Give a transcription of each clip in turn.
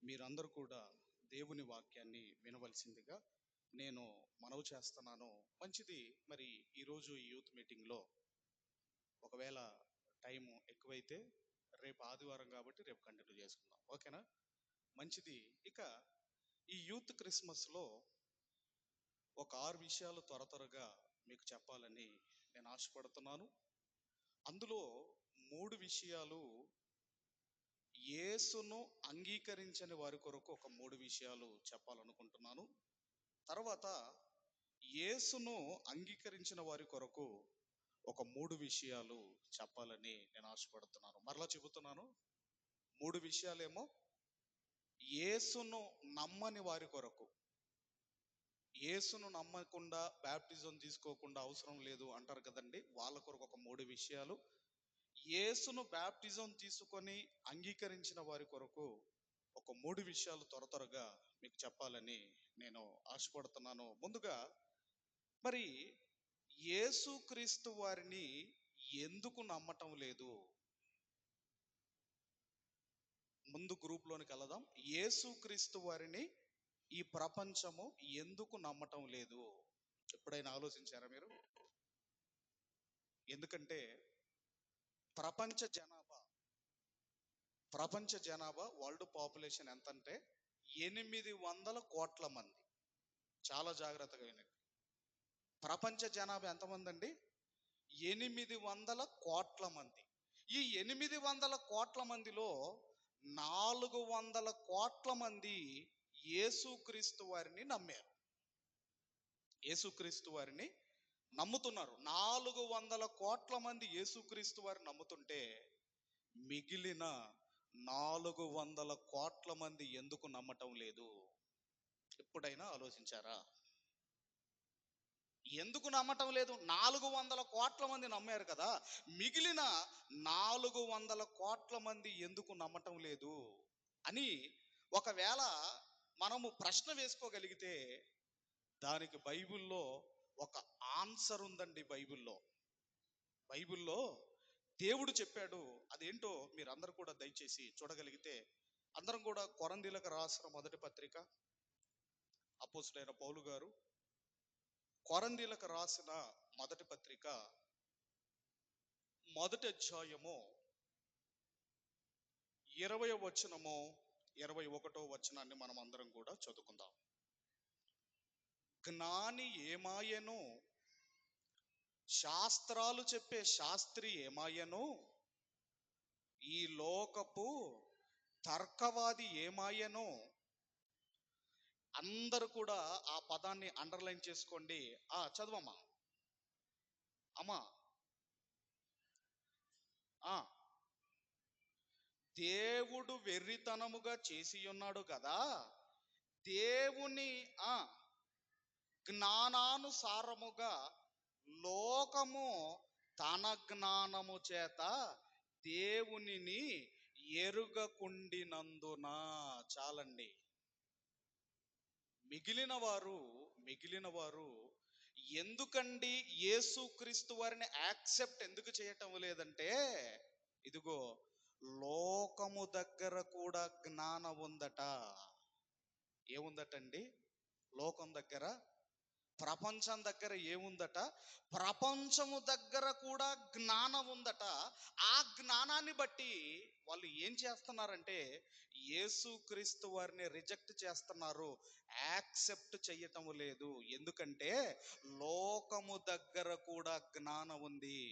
మీరందరూ కూడా దేవుని వాక్యాన్ని వినవలసిందిగా నేను మనవి చేస్తున్నాను. మంచిది. మరి ఈరోజు ఈ యూత్ మీటింగ్లో ఒకవేళ టైం ఎక్కువైతే రేపు ఆదివారం కాబట్టి రేపు కంటిన్యూ చేసుకుందాం, ఓకేనా? మంచిది. ఇక ఈ యూత్ క్రిస్మస్లో ఒక 6 విషయాలు త్వరగా మీకు చెప్పాలని నేను ఆశపడుతున్నాను. అందులో 3 విషయాలు యేసును అంగీకరించని వారి కొరకు ఒక 3 విషయాలు చెప్పాలనుకుంటున్నాను. తర్వాత యేసును అంగీకరించిన వారి కొరకు ఒక 3 విషయాలు చెప్పాలని నేను ఆశపడుతున్నాను. మరలా చెబుతున్నాను, 3 విషయాలేమో యేసును నమ్మని వారి కొరకు. యేసును నమ్మకుండా బ్యాప్టిజం తీసుకోకుండా అవసరం లేదు అంటారు కదండి, వాళ్ళ కొరకు ఒక 3 విషయాలు. యేసును బ్యాప్టిజం తీసుకొని అంగీకరించిన వారి కొరకు ఒక 3 విషయాలు త్వరగా మీకు చెప్పాలని నేను ఆశపడుతున్నాను. ముందుగా, మరి యేసుక్రీస్తు వారిని ఎందుకు నమ్మటం లేదు? ముందు గ్రూప్లోనికి వెళదాం. యేసుక్రీస్తు వారిని ఈ ప్రపంచము ఎందుకు నమ్మటం లేదు? ఎప్పుడైనా ఆలోచించారా మీరు? ఎందుకంటే ప్రపంచ జనాభా వరల్డ్ పాపులేషన్ ఎంత అంటే 800 కోట్ల మంది. చాలా జాగ్రత్తగా వినండి. ప్రపంచ జనాభా ఎంతమంది అండి? 800 కోట్ల మంది. ఈ 800 కోట్ల మందిలో 400 కోట్ల మంది యేసుక్రీస్తు వారిని నమ్మారు. యేసుక్రీస్తు వారిని నమ్ముతున్నారు. 400 కోట్ల మంది యేసుక్రీస్తు వారిని నమ్ముతుంటే మిగిలిన 400 కోట్ల మంది ఎందుకు నమ్మటం లేదు? ఎప్పుడైనా ఆలోచించారా? ఎందుకు నమ్మటం లేదు? 400 కోట్ల మంది నమ్మారు కదా, మిగిలిన 400 కోట్ల మంది ఎందుకు నమ్మటం లేదు అని ఒకవేళ మనము ప్రశ్న వేసుకోగలిగితే దానికి బైబిల్లో ఒక ఆన్సర్ ఉందండి. బైబిల్లో దేవుడు చెప్పాడు. అదేంటో మీరందరూ కూడా దయచేసి చూడగలిగితే, అందరం కూడా కొరంథీయులకు రాసిన మొదటి పత్రిక, అపోస్తలుడైన పౌలు గారు కొరంథీయులకు రాసిన మొదటి పత్రిక మొదటి అధ్యాయము 20వ వచనము 21వ వచనాన్ని మనం అందరం కూడా చదువుకుందాం. జ్ఞాని ఏమాయెను, శాస్త్రాలు చెప్పే శాస్త్రి ఏమాయెను, ఈ లోకపు తర్కవాది ఏమాయెను. అందరూ కూడా ఆ పదాన్ని అండర్లైన్ చేసుకోండి. చదవమ్మా అమ్మా. దేవుడు వెర్రితనముగా చేసి ఉన్నాడు కదా, దేవుని జ్ఞానానుసారముగా లోకము తన జ్ఞానము చేత దేవునిని ఎరుగకుండినందున. చాలండి. మిగిలిన వారు ఎందుకండి యేసుక్రీస్తు వారిని యాక్సెప్ట్ ఎందుకు చేయటం లేదంటే, ఇదిగో లోకము దగ్గర కూడా జ్ఞానం ఉందట. ఏముందటండి? లోకం దగ్గర, ప్రపంచం దగ్గర ఏముందట? ప్రపంచము దగ్గర కూడా జ్ఞానం ఉందట. ఆ జ్ఞానాన్ని బట్టి వాళ్ళు ఏం చేస్తున్నారంటే యేసుక్రీస్తు వారిని రిజెక్ట్ చేస్తున్నారు, యాక్సెప్ట్ చేయటం లేదు. ఎందుకంటే లోకము దగ్గర కూడా జ్ఞానం ఉంది.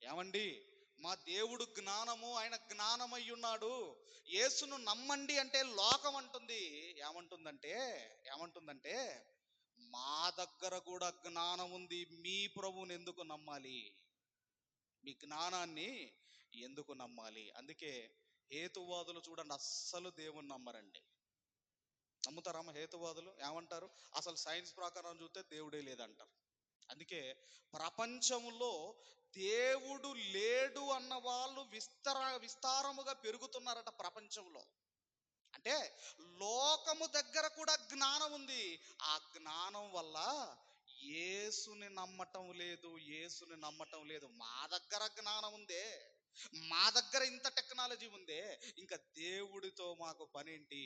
ఏమండి, మా దేవుడు జ్ఞానము, ఆయన జ్ఞానమై ఉన్నాడు, యేసును నమ్మండి అంటే లోకం అంటుంది. ఏమంటుందంటే మా దగ్గర కూడా జ్ఞానం ఉంది, మీ ప్రభువుని ఎందుకు నమ్మాలి? మీ జ్ఞానాన్ని ఎందుకు నమ్మాలి? అందుకే హేతువాదులు చూడండి, అస్సలు దేవుని నమ్మరండి. నమ్ముతారమ్మ హేతువాదులు? ఏమంటారు? అసలు సైన్స్ ప్రకారం చూస్తే దేవుడే లేదంటారు. అందుకే ప్రపంచంలో దేవుడు లేడు అన్న వాళ్ళు విస్తారముగా పెరుగుతున్నారట ప్రపంచంలో. అంటే లోకము దగ్గర కూడా జ్ఞానం ఉంది. ఆ జ్ఞానం వల్ల యేసుని నమ్మటం లేదు. మా దగ్గర జ్ఞానం ఉందే, మా దగ్గర ఇంత టెక్నాలజీ ఉందే, ఇంకా దేవుడితో మాకు పనేంటి,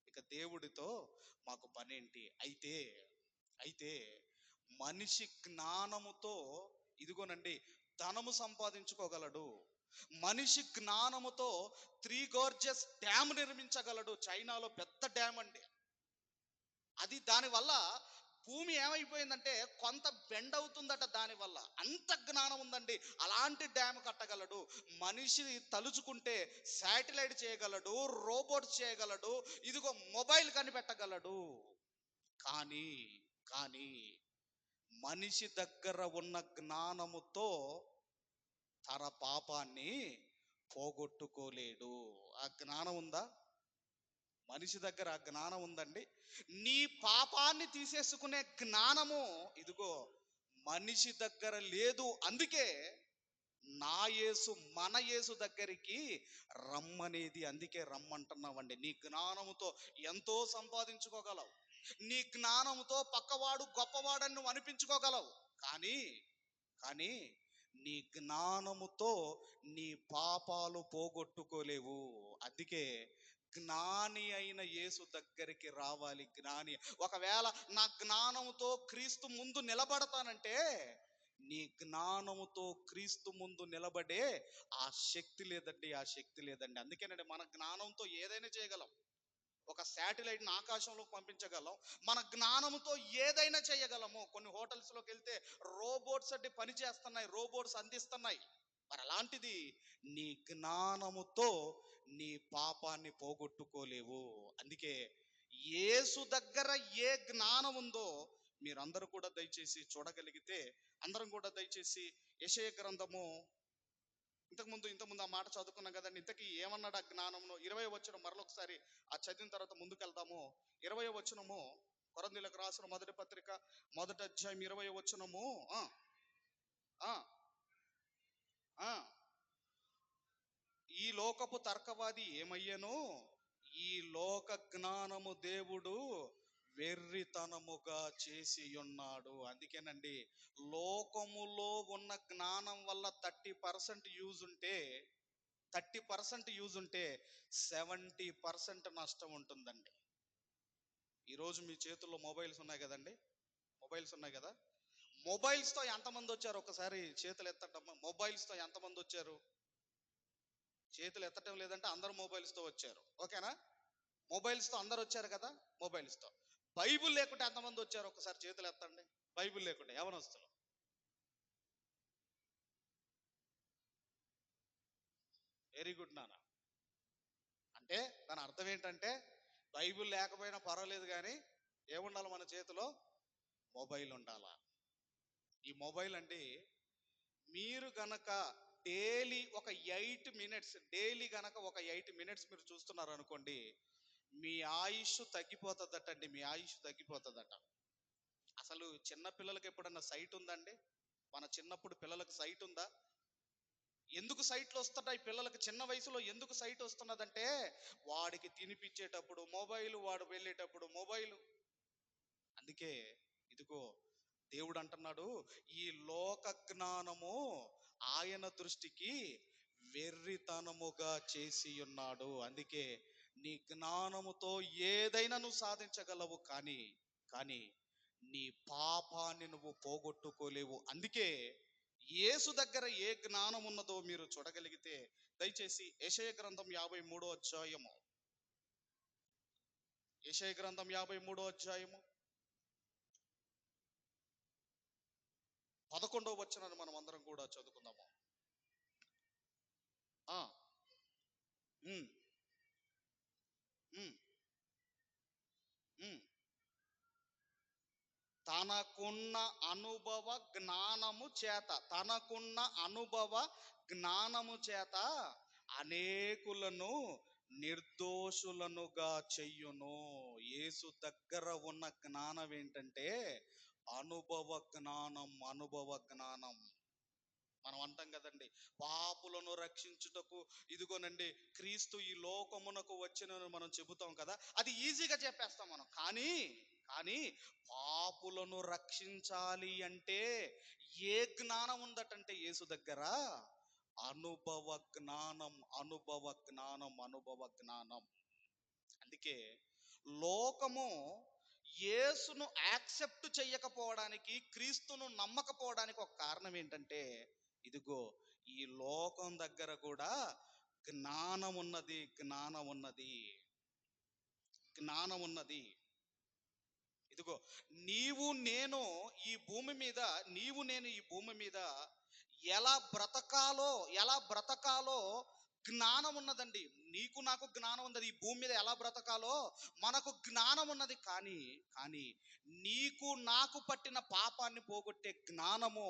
ఇక దేవుడితో మాకు పనేంటి. అయితే అయితే మనిషి జ్ఞానముతో, ఇదిగోనండి, ధనము సంపాదించుకోగలడు. మనిషి జ్ఞానముతో త్రీ గోర్జెస్ డ్యామ్ నిర్మించగలడు. చైనాలో పెద్ద డ్యామ్ అండి అది. దానివల్ల భూమి ఏమైపోయిందంటే కొంత బెండ్ అవుతుందట. దానివల్ల అంత జ్ఞానం ఉందండి. అలాంటి డ్యామ్ కట్టగలడు. మనిషి తలుచుకుంటే శాటిలైట్ చేయగలడు, రోబోట్స్ చేయగలడు, ఇదిగో మొబైల్ కనిపెట్టగలడు. కానీ కానీ మనిషి దగ్గర ఉన్న జ్ఞానముతో తన పాపాన్ని పోగొట్టుకోలేడు. ఆ జ్ఞానం ఉందా? మనిషి దగ్గర ఆ జ్ఞానం ఉందండి. నీ పాపాన్ని తీసేసుకునే జ్ఞానము ఇదిగో మనిషి దగ్గర లేదు. అందుకే నా యేసు, మన యేసు దగ్గరికి రమ్మనేది. అందుకే రమ్మంటున్నామండి. నీ జ్ఞానముతో ఎంతో సంపాదించుకోగలవు. నీ జ్ఞానముతో పక్కవాడు గొప్పవాడని నువ్వు అనిపించుకోగలవు. కానీ కానీ నీ జ్ఞానముతో నీ పాపాలు పోగొట్టుకోలేవు. అందుకే జ్ఞాని అయిన యేసు దగ్గరికి రావాలి. జ్ఞాని. ఒకవేళ నా జ్ఞానముతో క్రీస్తు ముందు నిలబడతానంటే, నీ జ్ఞానముతో క్రీస్తు ముందు నిలబడే ఆ శక్తి లేదండి, ఆ శక్తి లేదండి. అందుకేనండి మన జ్ఞానంతో ఏదైనా చేయగలం. ఒక శాటిలైట్ని ఆకాశంలోకి పంపించగలం. మన జ్ఞానంతో ఏదైనా చేయగలము. కొన్ని హోటల్స్లోకి వెళ్తే రోబోట్స్ అంటే పని చేస్తున్నాయి, రోబోట్స్ అందిస్తున్నాయి. మరి అలాంటిది నీ జ్ఞానముతో నీ పాపాన్ని పోగొట్టుకోలేవు. అందుకే యేసు దగ్గర ఏ జ్ఞానం ఉందో మీరందరూ కూడా దయచేసి చూడగలిగితే, అందరం కూడా దయచేసి యెషయా గ్రంథము, ఇంతకుముందు ఆ మాట చదువుకున్నాం కదండి. ఇంతకీ ఏమన్నాడు ఆ జ్ఞానంలో? 20వ వచనం మరొకసారి ఆ చదివిన తర్వాత ముందుకెళ్దాము. 20వ వచనము, కొరింథీయులకు రాసిన మొదటి పత్రిక 1వ అధ్యాయం 20వ వచనము. ఆ ఆ ఆ ఈ లోకపు తర్కవాది ఏమయ్యను, ఈ లోక జ్ఞానము దేవుడు వెర్రితనముగా చేసి ఉన్నాడు. అందుకేనండి లోకములో ఉన్న జ్ఞానం వల్ల 30% యూజ్ ఉంటే, 70% నష్టం ఉంటుందండి. ఈరోజు మీ చేతుల్లో మొబైల్స్ ఉన్నాయి కదండి, మొబైల్స్ ఉన్నాయి కదా. మొబైల్స్తో ఎంతమంది వచ్చారు? ఒకసారి చేతులు ఎత్తటమ్మా. మొబైల్స్తో ఎంతమంది వచ్చారు? చేతులు ఎత్తటం లేదంటే అందరు మొబైల్స్తో వచ్చారు. ఓకేనా? మొబైల్స్తో అందరు వచ్చారు కదా. మొబైల్స్తో. బైబుల్ లేకుంటే ఎంతమంది వచ్చారు? ఒకసారి చేతులు ఎత్తండి. బైబుల్ లేకుంటే యవనస్తులు. వెరీ గుడ్ నాన్న. అంటే దాని అర్థం ఏంటంటే బైబుల్ లేకపోయినా పర్వాలేదు, కానీ ఏముండాలి మన చేతిలో? మొబైల్ ఉండాలా. ఈ మొబైల్ అంటే మీరు గనక డైలీ ఒక 8 మినిట్స్, డైలీ గనక ఒక 8 మినిట్స్ మీరు చూస్తున్నారు అనుకోండి, మీ ఆయుష్ తగ్గిపోతుందటండి. మీ ఆయుష్ తగ్గిపోతుందట. అసలు చిన్న పిల్లలకి ఎప్పుడన్నా సైట్ ఉందండి? మన చిన్నప్పుడు పిల్లలకు సైట్ ఉందా? ఎందుకు సైట్లు వస్తున్నాయి పిల్లలకు చిన్న వయసులో? ఎందుకు సైట్ వస్తున్నదంటే వాడికి తినిపించేటప్పుడు మొబైల్, వాడు వెళ్ళేటప్పుడు మొబైల్. అందుకే ఇదిగో దేవుడు అంటున్నాడు, ఈ లోక జ్ఞానము ఆయన దృష్టికి వెర్రితనముగా చేసి ఉన్నాడు. అందుకే నీ జ్ఞానముతో ఏదైనా నువ్వు సాధించగలవు, కానీ కానీ నీ పాపాన్ని నువ్వు పోగొట్టుకోలేవు. అందుకే యేసు దగ్గర ఏ జ్ఞానం ఉన్నదో మీరు చూడగలిగితే దయచేసి యెషయా గ్రంథం 53వ అధ్యాయము, యెషయా గ్రంథం 53వ అధ్యాయము 11వ వచనాన్ని మనం అందరం కూడా చదువుకుందాము. ఆ ఉమ్, ఉమ్, ఉమ్. తనకున్న అనుభవ జ్ఞానము చేత, తనకున్న అనుభవ జ్ఞానము చేత అనేకులను నిర్దోషులనుగా చెయ్యును. యేసు దగ్గర ఉన్న జ్ఞానం ఏంటంటే అనుభవ జ్ఞానం, అనుభవ జ్ఞానం. మనం అంటాం కదండి, పాపులను రక్షించుటకు ఇదిగోనండి క్రీస్తు ఈ లోకమునకు వచ్చినని మనం చెబుతాం కదా. అది ఈజీగా చెప్పేస్తాం మనం. కానీ కానీ పాపులను రక్షించాలి అంటే ఏ జ్ఞానం ఉందటంటే యేసు దగ్గర అనుభవ జ్ఞానం, అనుభవ జ్ఞానం, అనుభవ జ్ఞానం. అందుకే లోకము యేసును యాక్సెప్ట్ చేయకపోవడానికి, క్రీస్తును నమ్మకపోవడానికి ఒక కారణం ఏంటంటే, ఇదిగో ఈ లోకం దగ్గర కూడా జ్ఞానం ఉన్నది, జ్ఞానం ఉన్నది, జ్ఞానం ఉన్నది. ఇదిగో నీవు నేను ఈ భూమి మీద, నీవు నేను ఈ భూమి మీద ఎలా బ్రతకాలో, ఎలా బ్రతకాలో జ్ఞానం ఉన్నదండి. నీకు నాకు జ్ఞానం ఉన్నది, ఈ భూమి మీద ఎలా బ్రతకాలో మనకు జ్ఞానం ఉన్నది. కానీ కానీ నీకు నాకు పట్టిన పాపాన్ని పోగొట్టే జ్ఞానము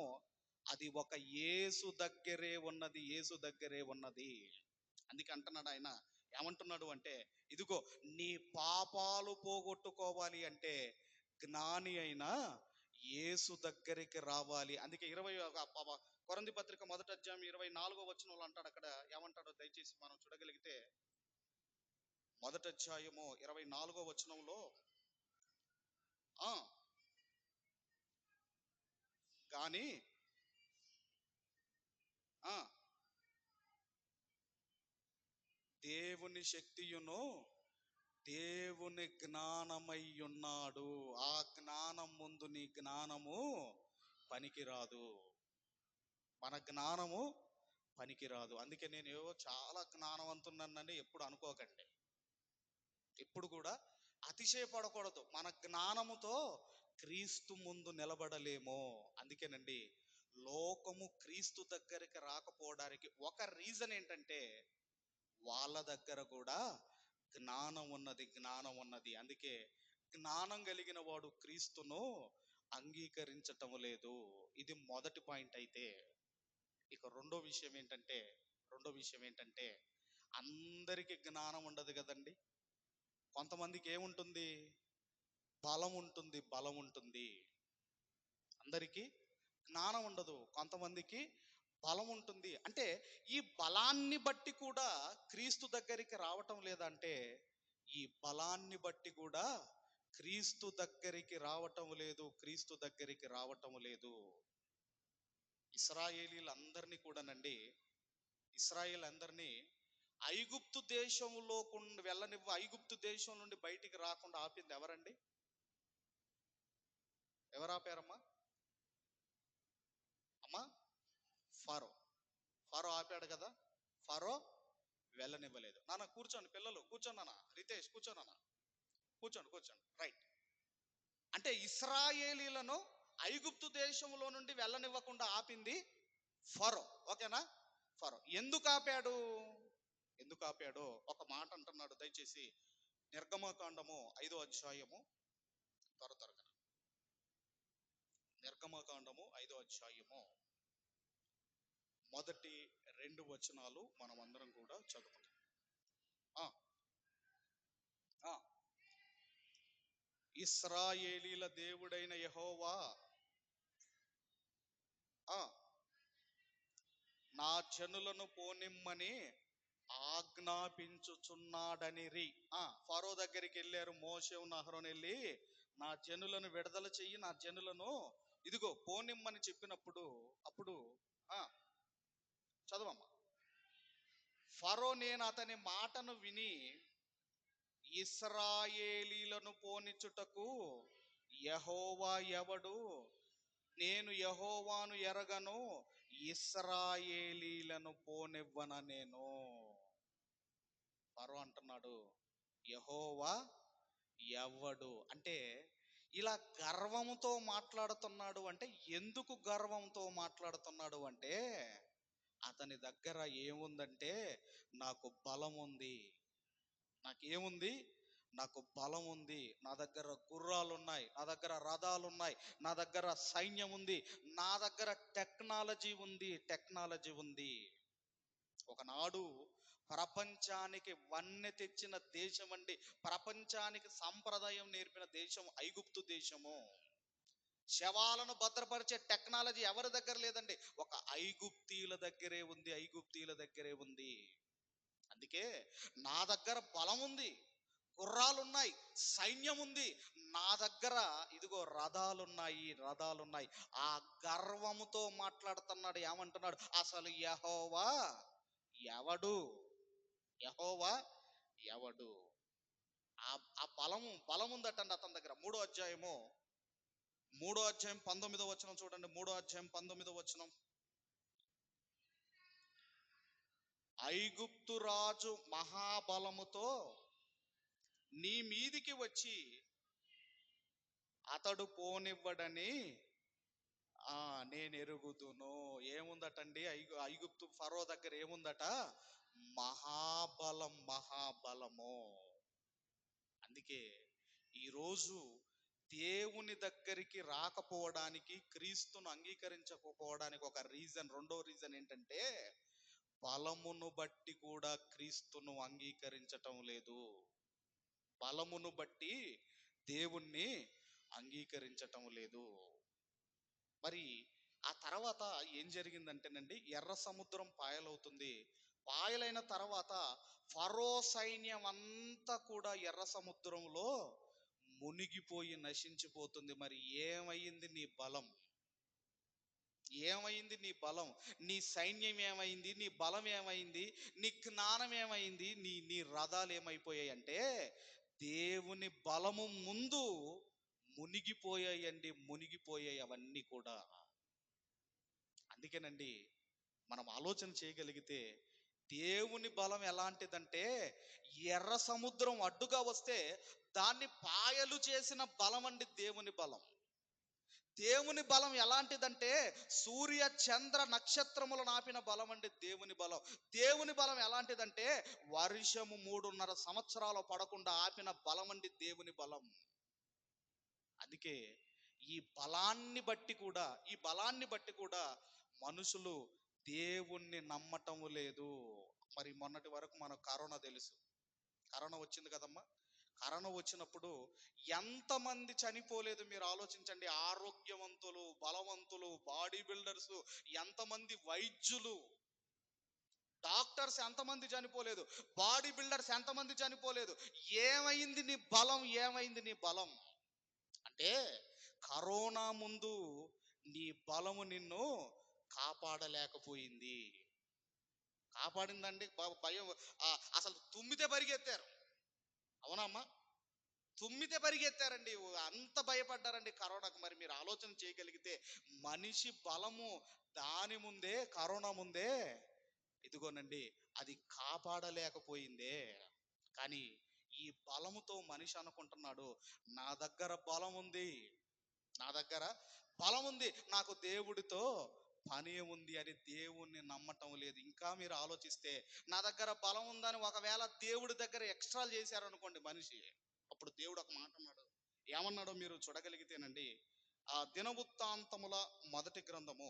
అది ఒక యేసు దగ్గరే ఉన్నది, యేసు దగ్గరే ఉన్నది. అందుకే అంటున్నాడు ఆయన, ఏమంటున్నాడు అంటే, ఇదిగో నీ పాపాలు పోగొట్టుకోవాలి అంటే జ్ఞాని అయిన యేసు దగ్గరికి రావాలి. అందుకే కొరింథీ పత్రిక 1వ అధ్యాయం 24వ వచనంలో అంటాడు. అక్కడ ఏమంటాడో దయచేసి మనం చూడగలిగితే, 1వ అధ్యాయము 24వ వచనంలో ఆ కానీ ఆ దేవుని శక్తియును దేవుని జ్ఞానమై ఉన్నాడు. ఆ జ్ఞానం ముందు నీ జ్ఞానము పనికిరాదు, మన జ్ఞానము పనికిరాదు. అందుకే నేను ఏవో చాలా జ్ఞానవంతున్నని ఎప్పుడు అనుకోకండి. ఎప్పుడు కూడా అతిశయపడకూడదు. మన జ్ఞానముతో క్రీస్తు ముందు నిలబడలేమో. అందుకేనండి లోకము క్రీస్తు దగ్గరికి రాకపోవడానికి ఒక రీజన్ ఏంటంటే, వాళ్ళ దగ్గర కూడా జ్ఞానం ఉన్నది, జ్ఞానం ఉన్నది. అందుకే జ్ఞానం కలిగిన వాడు క్రీస్తును అంగీకరించటం లేదు. ఇది మొదటి పాయింట్. అయితే ఇక రెండో విషయం ఏంటంటే అందరికీ జ్ఞానం ఉండదు కదండి. కొంతమందికి ఏముంటుంది? బలం ఉంటుంది, బలం ఉంటుంది. అందరికీ జ్ఞానం ఉండదు, కొంతమందికి బలం ఉంటుంది. అంటే ఈ బలాన్ని బట్టి కూడా క్రీస్తు దగ్గరికి రావటం లేదంటే, ఈ బలాన్ని బట్టి కూడా క్రీస్తు దగ్గరికి రావటం లేదు, క్రీస్తు దగ్గరికి రావటం లేదు. ఇశ్రాయేలీలందరినీ కూడానండి, ఇశ్రాయేల్ అందరినీ ఐగుప్తు దేశంలో ఐగుప్తు దేశం నుండి బయటికి రాకుండా ఆపింది ఎవరండి? ఎవరు ఆపారమ్మా? అమ్మా, ఫరో. ఫరో ఆపాడు కదా. ఫరో వెళ్ళనివ్వలేదు. నాన్న కూర్చోండి, పిల్లలు కూర్చోండి, నాన్న రితేష్ కూర్చోండి, నాన్న కూర్చోండి. రైట్. అంటే ఇశ్రాయేలీలను ఐగుప్తు దేశంలో నుండి వెళ్ళనివ్వకుండా ఆపింది ఫరో. ఓకేనా? ఫరో ఎందుకు ఆపాడు? ఎందుకు ఆపాడో ఒక మాట అంటున్నాడు. దయచేసి నిర్గమకాండము 5వ అధ్యాయము, త్వరగా నిర్గమకాండము 5వ అధ్యాయము మొదటి 2 వచనాలు మనం అందరం కూడా చదువుకుందాం. ఇశ్రాయేలీల దేవుడైన యెహోవా నా జనులను పోనిమ్మని ఆజ్ఞాపించుచున్నాడనిరి. ఫరో దగ్గరికి వెళ్ళారు మోషే అహరోను వెళ్ళి, నా జనులను విడుదల చెయ్యి, నా జనులను ఇదిగో పోనిమ్మని చెప్పినప్పుడు, అప్పుడు చదవమ్మా. ఫరో నేను అతని మాటను విని ఇశ్రాయేలీలను పోనిచ్చుటకు యెహోవా ఎవడు, నేను యెహోవాను ఎరగను, ఇశ్రాయేలీలను పోనివ్వన నేను. ఫరో అంటున్నాడు యెహోవా ఎవడు అంటే, ఇలా గర్వంతో మాట్లాడుతున్నాడు. అంటే ఎందుకు గర్వంతో మాట్లాడుతున్నాడు అంటే, అతని దగ్గర ఏముందంటే, నాకు బలం ఉంది. నాకేముంది? నాకు బలం ఉంది, నా దగ్గర గుర్రాలు ఉన్నాయి, నా దగ్గర రథాలు ఉన్నాయి, నా దగ్గర సైన్యం ఉంది, నా దగ్గర టెక్నాలజీ ఉంది. ఒకనాడు ప్రపంచానికి వన్నె తెచ్చిన దేశం అండి, ప్రపంచానికి సంప్రదాయం నేర్పిన దేశం ఐగుప్తు దేశము. శవాలను భద్రపరిచే టెక్నాలజీ ఎవరి దగ్గర లేదండి, ఒక ఐగుప్తీయుల దగ్గరే ఉంది. అందుకే నా దగ్గర బలం ఉంది, గుర్రాలున్నాయి, సైన్యం ఉంది, నా దగ్గర ఇదిగో రథాలున్నాయి. ఆ గర్వముతో మాట్లాడుతున్నాడు. ఏమంటున్నాడు? అసలు యెహోవా ఎవడు? యెహోవా ఎవడు? ఆ ఆ బలం ఉందటండి అతని దగ్గర. మూడో అధ్యాయం 19వ వచనం చూడండి. 3వ అధ్యాయం 19వ వచనం. ఐగుప్తు రాజు మహాబలముతో నీ మీదికి వచ్చి అతడు పోనివ్వడని నేను ఎరుగుదును. ఏముందటండి? ఐగుప్తు ఫరో దగ్గర ఏముందట? మహాబలము. అందుకే ఈరోజు దేవుని దగ్గరికి రాకపోవడానికి, క్రీస్తును అంగీకరించకపోవడానికి ఒక రీజన్, రెండో రీజన్ ఏంటంటే, బలమును బట్టి కూడా క్రీస్తును అంగీకరించటం లేదు. బలమును బట్టి దేవుణ్ణి అంగీకరించటం లేదు. మరి ఆ తర్వాత ఏం జరిగిందంటేనండి, ఎర్ర సముద్రం పాయలవుతుంది. పాయలైన తర్వాత ఫరో సైన్యం అంతా కూడా ఎర్ర సముద్రంలో మునిగిపోయి నశించిపోతుంది. మరి ఏమైంది నీ బలం? ఏమైంది నీ బలం? నీ సైన్యం ఏమైంది? నీ బలం ఏమైంది? నీ జ్ఞానం ఏమైంది? నీ రథాలు ఏమైపోయాయి అంటే, దేవుని బలము ముందు మునిగిపోయాయి అవన్నీ కూడా. అందుకేనండి, మనం ఆలోచన చేయగలిగితే, దేవుని బలం ఎలాంటిదంటే, ఎర్ర సముద్రం అడ్డుగా వస్తే దాన్ని పాయలు చేసిన బలం అండి దేవుని బలం. దేవుని బలం ఎలాంటిదంటే, సూర్య చంద్ర నక్షత్రములు నాపిన బలం అండి దేవుని బలం. దేవుని బలం ఎలాంటిదంటే, వర్షము 3.5 సంవత్సరాలు పడకుండా ఆపిన బలం అండి దేవుని బలం. అందుకే ఈ బలాన్ని బట్టి కూడా మనుషులు దేవుణ్ణి నమ్మటము లేదు. మరి మొన్నటి వరకు మనకు కరోనా తెలుసు. కరోనా వచ్చింది కదమ్మా. కరోనా వచ్చినప్పుడు ఎంతమంది చనిపోలేదు మీరు ఆలోచించండి. ఆరోగ్యవంతులు, బలవంతులు, బాడీ బిల్డర్స్, ఎంతమంది వైద్యులు, డాక్టర్స్ ఎంతమంది చనిపోలేదు, బాడీ బిల్డర్స్ ఎంతమంది చనిపోలేదు. ఏమైంది నీ బలం? ఏమైంది నీ బలం అంటే, కరోనా ముందు నీ బలము నిన్ను కాపాడలేకపోయింది. కాపాడిందండి భయం. అసలు తుమ్మితే పరిగెత్తారు. అవునమ్మా, తుమ్మితే పరిగెత్తారండి. అంత భయపడ్డారండి కరోనాకు. మరి మీరు ఆలోచన చేయగలిగితే, మనిషి బలము దాని ముందే, కరోనా ముందే ఇదిగోనండి అది కాపాడలేకపోయిందే. కానీ ఈ బలముతో మనిషి అనుకుంటున్నాడు, నా దగ్గర బలం ఉంది, నాకు దేవుడితో పని ఉంది అని దేవుణ్ణి నమ్మటం లేదు. ఇంకా మీరు ఆలోచిస్తే, నా దగ్గర బలం ఉందని ఒకవేళ దేవుడి దగ్గర ఎక్స్ట్రా చేశారనుకోండి మనిషి, అప్పుడు దేవుడు ఒక మాట అన్నాడు. ఏమన్నాడో మీరు చూడగలిగితేనండి, ఆ దినవృత్తాంతముల మొదటి గ్రంథము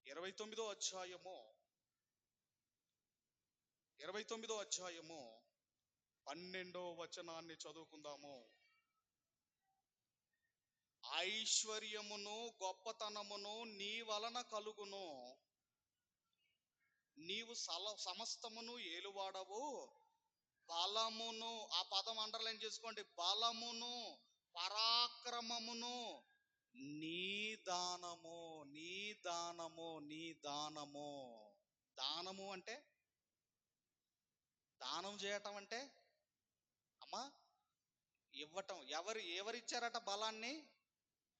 29వ అధ్యాయము 12వ వచనాన్ని చదువుకుందాము. ఐశ్వర్యమును గొప్పతనమును నీ వలన కలుగును, నీవు సమస్తమును ఏలువాడవు. బలమును, ఆ పదం అండర్లైన్ చేసుకోండి, బలమును పరాక్రమమును నీ దానము. దానము అంటే, దానం చేయటం అంటే అమ్మా ఇవ్వటం. ఎవరిచ్చారట బలాన్ని?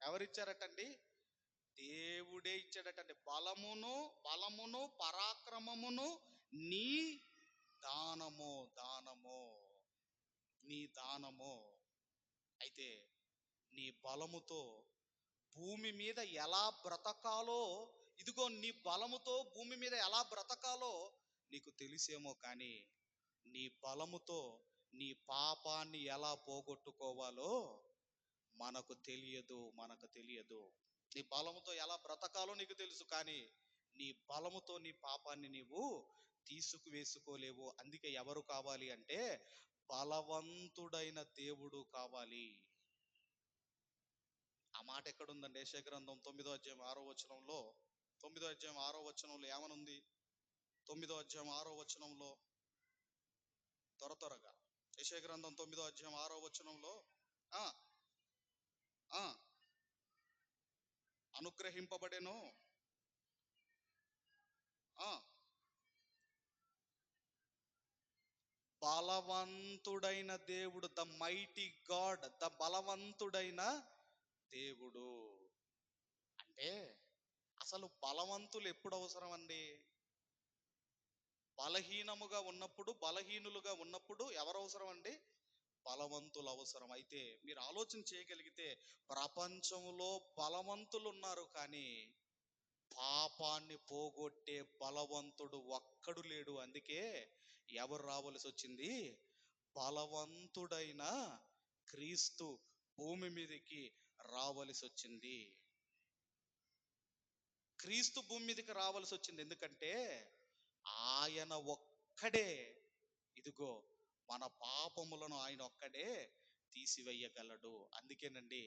ఎవరిచ్చారటండి? దేవుడే ఇచ్చాడటండి. బలమును పరాక్రమమును నీ దానము. నీ దానము. అయితే నీ బలముతో భూమి మీద ఎలా బ్రతకాలో, నీ బలముతో భూమి మీద ఎలా బ్రతకాలో నీకు తెలిసేమో, కానీ నీ బలముతో నీ పాపాన్ని ఎలా పోగొట్టుకోవాలో మనకు తెలియదు. నీ బలముతో ఎలా బ్రతకాలో నీకు తెలుసు, కానీ నీ బలముతో నీ పాపాన్ని నీవు తీసుకువేసుకోలేవు. అందుకే ఎవరు కావాలి అంటే, బలవంతుడైన దేవుడు కావాలి. ఆ మాట ఎక్కడుందండి? యెషయా గ్రంథం 9వ అధ్యాయం 6వ వచనంలో, తొమ్మిదో అధ్యాయం 6వ వచనంలో ఏమనుంది? 9వ అధ్యాయం 6వ వచనంలో త్వరగా యెషయా గ్రంథం 9వ అధ్యాయం 6వ వచనంలో ఆ ఆ అనుగ్రహింపబడెను. ఆ బలవంతుడైన దేవుడు, ద మైటీ గాడ్, ద బలవంతుడైన దేవుడు. అంటే అసలు బలవంతులు ఎప్పుడు అవసరం అండి? బలహీనముగా ఉన్నప్పుడు, బలహీనులుగా ఉన్నప్పుడు ఎవరు అవసరం అండి? బలవంతులు అవసరం. అయితే మీరు ఆలోచన చేయగలిగితే ప్రపంచంలో బలవంతులు ఉన్నారు, కానీ పాపాన్ని పోగొట్టే బలవంతుడు ఒక్కడు లేడు. అందుకే ఎవరు రావలసి వచ్చింది? బలవంతుడైన క్రీస్తు భూమి మీదకి రావలసి వచ్చింది. క్రీస్తు భూమి మీదకి రావలసి వచ్చింది ఎందుకంటే ఆయన ఒక్కడే, ఇదిగో మన పాపములను ఆయన ఒక్కడే తీసివేయగలడు. అందుకేనండి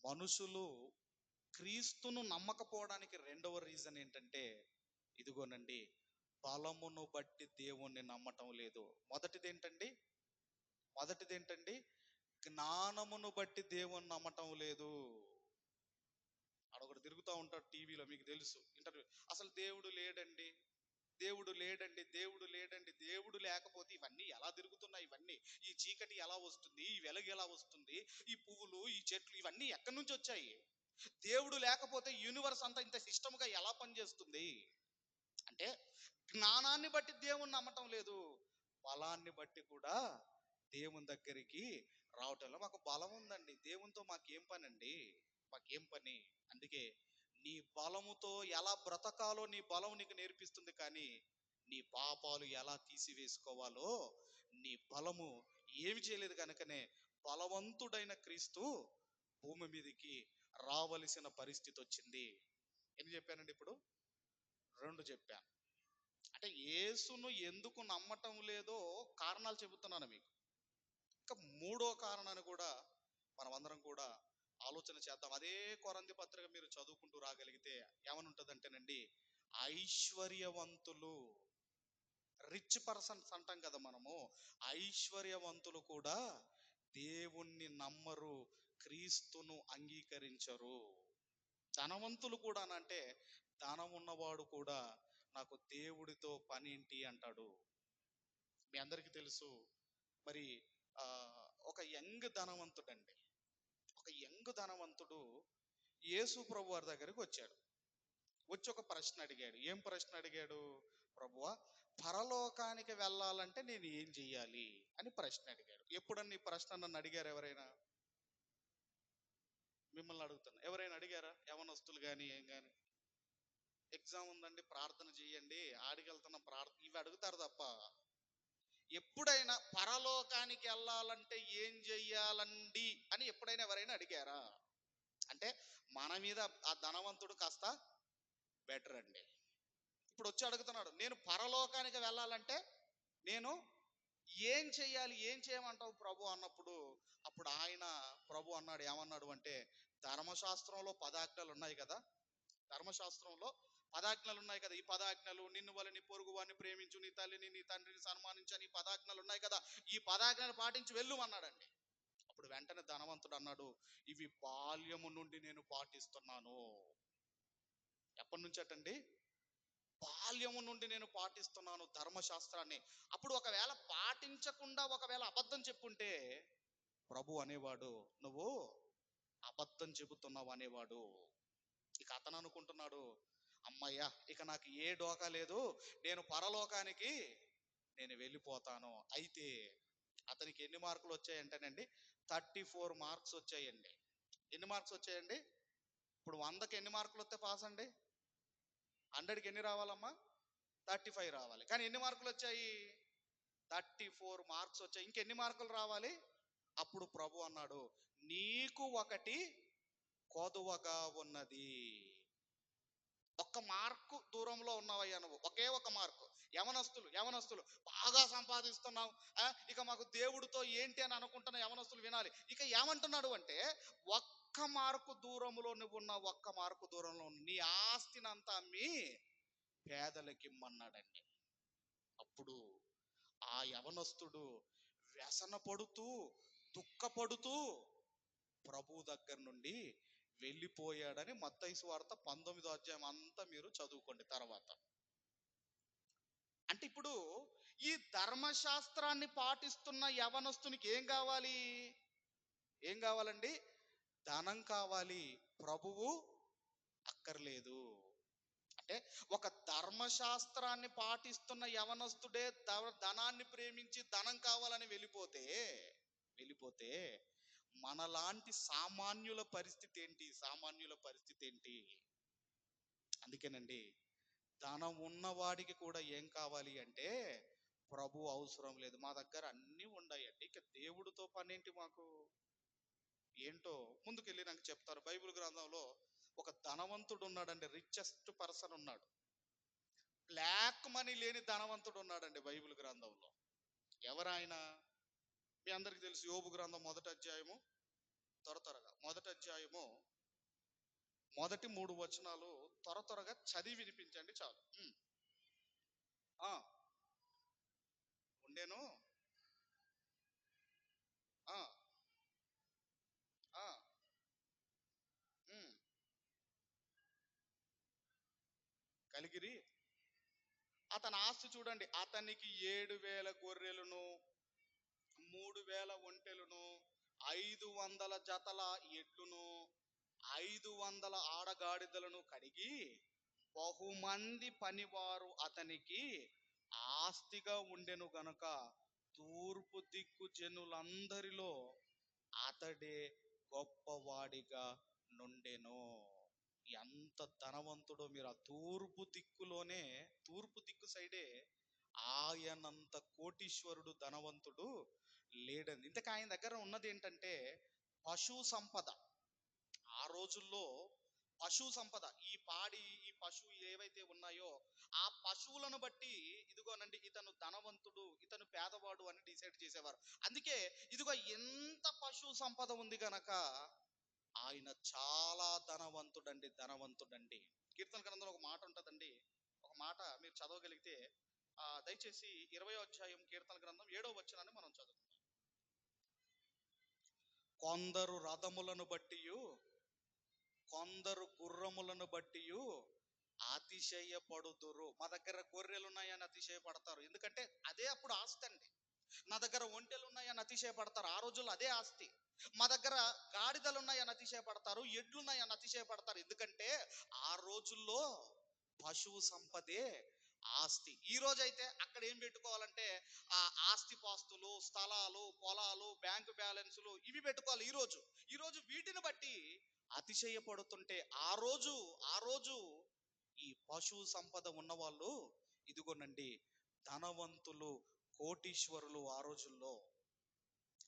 మనుషులు క్రీస్తును నమ్మకపోవడానికి రెండవ రీజన్ ఏంటంటే, ఇదిగోనండి, బలమును బట్టి దేవుణ్ణి నమ్మటం లేదు. మొదటిదేంటండి, జ్ఞానమును బట్టి దేవుణ్ణి నమ్మటం లేదు. అడొకడు తిరుగుతూ ఉంటాడు టీవీలో, మీకు తెలుసు, ఇంటర్వ్యూ, అసలు దేవుడు లేడండి, దేవుడు లేడండి, దేవుడు లేడండి. దేవుడు లేకపోతే ఇవన్నీ ఎలా తిరుగుతున్నాయి? ఇవన్నీ, ఈ చీకటి ఎలా వస్తుంది? ఈ వెలుగు ఎలా వస్తుంది? ఈ పువ్వులు, ఈ చెట్లు, ఇవన్నీ ఎక్కడి నుంచి వచ్చాయి? దేవుడు లేకపోతే యూనివర్స్ అంతా ఇంత సిస్టమ్గా ఎలా పనిచేస్తుంది? అంటే జ్ఞానాన్ని బట్టి దేవుణ్ణి నమ్మటం లేదు, బలాన్ని బట్టి కూడా దేవుని దగ్గరికి రావటంలో. మాకు బలం ఉందండి, దేవునితో మాకేం పని అండి? మాకేం పని? అందుకే నీ బలముతో ఎలా బ్రతకాలో నీ బలం నీకు నేర్పిస్తుంది, కానీ నీ పాపాలు ఎలా తీసివేసుకోవాలో నీ బలము ఏమి చేయలేదు. కనుకనే బలవంతుడైన క్రీస్తు భూమి మీదకి రావలసిన పరిస్థితి వచ్చింది. ఎన్ని చెప్పానండి ఇప్పుడు? 2 చెప్పాను. అంటే యేసును ఎందుకు నమ్మటం లేదో కారణాలు చెబుతున్నాను మీకు. ఇంకా మూడో కారణాన్ని కూడా మనం అందరం కూడా ఆలోచన చేద్దాం. అదే కొరంథీ పత్రిక మీరు చదువుకుంటూ రాగలిగితే ఏమని ఉంటుందంటేనండి, ఐశ్వర్యవంతులు, రిచ్ పర్సన్స్ అంటాం కదా మనము, ఐశ్వర్యవంతులు కూడా దేవుణ్ణి నమ్మరు, క్రీస్తును అంగీకరించరు. ధనవంతులు కూడా అంటే, ధనం ఉన్నవాడు కూడా నాకు దేవుడితో పని ఏంటి అంటాడు. మీ అందరికీ తెలుసు మరి, ఆ ఒక యంగ్ ధనవంతుడండి, ఒక యంగ్ ధనవంతుడు యేసు ప్రభు వారి దగ్గరికి వచ్చాడు. వచ్చి ఒక ప్రశ్న అడిగాడు. ఏం ప్రశ్న అడిగాడు? ప్రభువా, పరలోకానికి వెళ్ళాలంటే నేను ఏం చెయ్యాలి అని ప్రశ్న అడిగాడు. ఎప్పుడన్నా ఈ ప్రశ్న నన్ను అడిగారు ఎవరైనా? మిమ్మల్ని అడుగుతున్నా, ఎవరైనా అడిగారా? యవనస్తులు కానీ ఏం కానీ, ఎగ్జామ్ ఉందండి ప్రార్థన చేయండి, ఆడికి వెళ్తున్న ప్రార్థన, ఇవి అడుగుతారు తప్ప ఎప్పుడైనా పరలోకానికి వెళ్ళాలంటే ఏం చెయ్యాలండి అని ఎప్పుడైనా ఎవరైనా అడిగారా? అంటే మన మీద ఆ ధనవంతుడు కాస్త బెటర్ అండి. ఇప్పుడు వచ్చి అడుగుతున్నాడు, నేను పరలోకానికి వెళ్ళాలంటే నేను ఏం చెయ్యాలి, ఏం చేయమంటావు ప్రభు అన్నప్పుడు, అప్పుడు ఆయన ప్రభు అన్నాడు, ఏమన్నాడు అంటే, ధర్మశాస్త్రంలో 10 ఆజ్ఞలు ఉన్నాయి కదా, ధర్మశాస్త్రంలో 10 ఆజ్ఞలు ఉన్నాయి కదా, ఈ 10 ఆజ్ఞలు, నిన్ను వలె నీ పొరుగు వారిని ప్రేమించు, నీ తల్లిని నీ తండ్రిని సన్మానించని 10 ఆజ్ఞలు ఉన్నాయి కదా, ఈ 10 ఆజ్ఞలు పాటించి వెళ్ళు అన్నాడండి. అప్పుడు వెంటనే ధనవంతుడు అన్నాడు, ఇవి బాల్యము నుండి నేను పాటిస్తున్నాను. ఎప్పటి నుంచి అటండి? బాల్యము నుండి నేను పాటిస్తున్నాను ధర్మశాస్త్రాన్ని. అప్పుడు ఒకవేళ పాటించకుండా ఒకవేళ అబద్ధం చెప్పుంటే ప్రభు అనేవాడు, నువ్వు అబద్ధం చెబుతున్నావు అనేవాడు. ఇక అతను అనుకుంటున్నాడు, అమ్మయ్యా, ఇక నాకు ఏ డోకా లేదు, నేను పరలోకానికి నేను వెళ్ళిపోతాను. అయితే అతనికి ఎన్ని మార్కులు వచ్చాయంటేనండి, 34 మార్క్స్ వచ్చాయండి. ఎన్ని మార్క్స్ వచ్చాయండి? ఇప్పుడు 100కి ఎన్ని మార్కులు వస్తే పాస్ అండి? 100కి ఎన్ని రావాలమ్మా? 35 రావాలి. కానీ ఎన్ని మార్కులు వచ్చాయి? 34 మార్క్స్ వచ్చాయి. ఇంకెన్ని మార్కులు రావాలి? అప్పుడు ప్రభు అన్నాడు, నీకు ఒకటి కొదువగా ఉన్నది. ఒక్క మార్కు దూరంలో ఉన్నావయ్యా నువ్వు, ఒకే ఒక మార్కు. యవనస్తులు బాగా సంపాదిస్తున్నావు, ఇక మాకు దేవుడితో ఏంటి అని అనుకుంటున్న యవనస్తులు వినాలి. ఇక ఏమంటున్నాడు అంటే, ఒక్క మార్కు దూరంలో నువ్వు ఉన్న ఒక్క మార్కు దూరంలో నీ ఆస్తిని అంతా అమ్మి పేదలకి ఇమ్మన్నాడండి. అప్పుడు ఆ యవనస్తుడు వ్యసన పడుతూ దుఃఖపడుతూ ప్రభు దగ్గర నుండి వెళ్ళిపోయాడని మత్తయి సువార్త 19వ అధ్యాయం అంతా మీరు చదువుకోండి తర్వాత. అంటే ఇప్పుడు ఈ ధర్మశాస్త్రాన్ని పాటిస్తున్న యవనస్తునికి ఏం కావాలి? ఏం కావాలండి? ధనం కావాలి, ప్రభువు అక్కర్లేదు. అంటే ఒక ధర్మశాస్త్రాన్ని పాటిస్తున్న యవనస్తుడే ధనాన్ని ప్రేమించి ధనం కావాలని వెళ్ళిపోతే మనలాంటి సామాన్యుల పరిస్థితి ఏంటి? సామాన్యుల పరిస్థితి ఏంటి? అందుకేనండి, ధనం ఉన్నవాడికి కూడా ఏం కావాలి అంటే ప్రభు అవసరం లేదు. మా దగ్గర అన్నీ ఉన్నాయండి, ఇక దేవుడితో పనేంటి మాకు? ఏంటో ముందుకెళ్ళి నాకు చెప్తారు. బైబిల్ గ్రంథంలో ఒక ధనవంతుడు ఉన్నాడండి, రిచెస్ట్ పర్సన్ ఉన్నాడు. బ్లాక్ మనీ లేని ధనవంతుడు ఉన్నాడండి బైబిల్ గ్రంథంలో. ఎవరాయన? మీ అందరికి తెలుసు. యోబు గ్రంథం 1వ అధ్యాయము, త్వరగా 1వ అధ్యాయము మొదటి 3 వచనాలు త్వరగా చదివి వినిపించండి చాలు. ఉండేను. కలిగిరి అతని ఆస్తి చూడండి, అతనికి 7,000 గొర్రెలను, 3,000 ఒంటెలను, 500 జతల ఎడ్లను, 500 ఆడగాడిదలను కడిగి బహుమంది పనివారు అతనికి ఆస్తిగా ఉండెను గనుక తూర్పు దిక్కు జనులందరిలో అతడే గొప్పవాడిగా నుండెను. ఎంత ధనవంతుడో మీరు! ఆ తూర్పు దిక్కు సైడే ఆయనంత కోటీశ్వరుడు ధనవంతుడు లేడండి. ఇంతకు ఆయన దగ్గర ఉన్నది ఏంటంటే పశు సంపద. ఆ రోజుల్లో పశు సంపద, ఈ పశువు ఏవైతే ఉన్నాయో ఆ పశువులను బట్టి ఇదిగోనండి ఇతను ధనవంతుడు, ఇతను పేదవాడు అని డిసైడ్ చేసేవారు. అందుకే ఇదిగో ఎంత పశు సంపద ఉంది గనక ఆయన చాలా ధనవంతుడండి. కీర్తన గ్రంథంలో ఒక మాట ఉంటుందండి, ఒక మాట మీరు చదవగలిగితే దయచేసి 20వ అధ్యాయం కీర్తన గ్రంథం 7వ వచనాన్ని మనం చదువుకుందాం. కొందరు రథములను బట్టి, కొందరు గుర్రములను బట్టి అతిశయపడుదురు. మా దగ్గర గొర్రెలు ఉన్నాయని అతిశయపడతారు, ఎందుకంటే అదే అప్పుడు ఆస్తి అండి. నా దగ్గర ఒంటెలు ఉన్నాయని అతిశయపడతారు, ఆ రోజుల్లో అదే ఆస్తి. మా దగ్గర గాడిదలు ఉన్నాయని అతిశయపడతారు, ఎడ్లున్నాయని అతిశయపడతారు, ఎందుకంటే ఆ రోజుల్లో పశువు సంపదే ఆస్తి. ఈ రోజైతే అక్కడ ఏం పెట్టుకోవాలంటే ఆ ఆస్తి పాస్తులు, స్థలాలు, పొలాలు, బ్యాంకు బ్యాలెన్సులు ఇవి పెట్టుకోవాలి. ఈ రోజు వీటిని బట్టి అతిశయపడుతుంటే ఆ రోజు ఈ పశువు సంపద ఉన్నవాళ్ళు ఇదిగోనండి ధనవంతులు, కోటీశ్వరులు ఆ రోజుల్లో.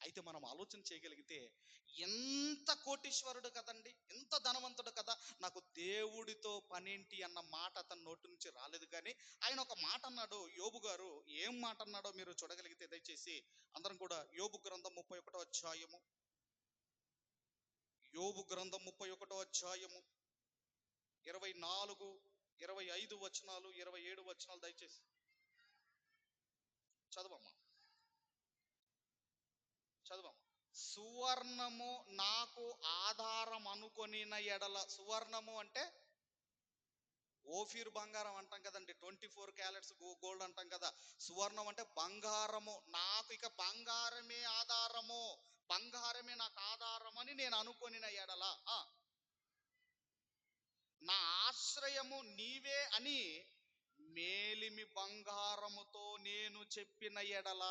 అయితే మనం ఆలోచన చేయగలిగితే ఎంత కోటీశ్వరుడు కదండి, ఎంత ధనవంతుడు కదా, నాకు దేవుడితో పనేంటి అన్న మాట అతని నోటి నుంచి రాలేదు. కానీ ఆయన ఒక మాట అన్నాడు. యోబు గారు ఏం మాట అన్నాడో మీరు చూడగలిగితే దయచేసి అందరం కూడా యోబు గ్రంథం 31వ అధ్యాయము, యోబు గ్రంథం 31వ అధ్యాయము 24, 25 వచనాలు, 27 వచనాలు దయచేసి చదవమ్మా. సువర్ణము నాకు ఆధారం అనుకొనిన ఎడల, సువర్ణము అంటే ఓఫీర్ బంగారం అంటాం కదండి, 24 క్యారెట్స్ గోల్డ్ అంటాం కదా. సువర్ణం అంటే బంగారము. నాకు ఇక బంగారమే ఆధారము, బంగారమే నాకు ఆధారం అని నేను అనుకొనిన ఎడల, నా ఆశ్రయము నీవే అని మేలిమి బంగారముతో నేను చెప్పిన ఎడల,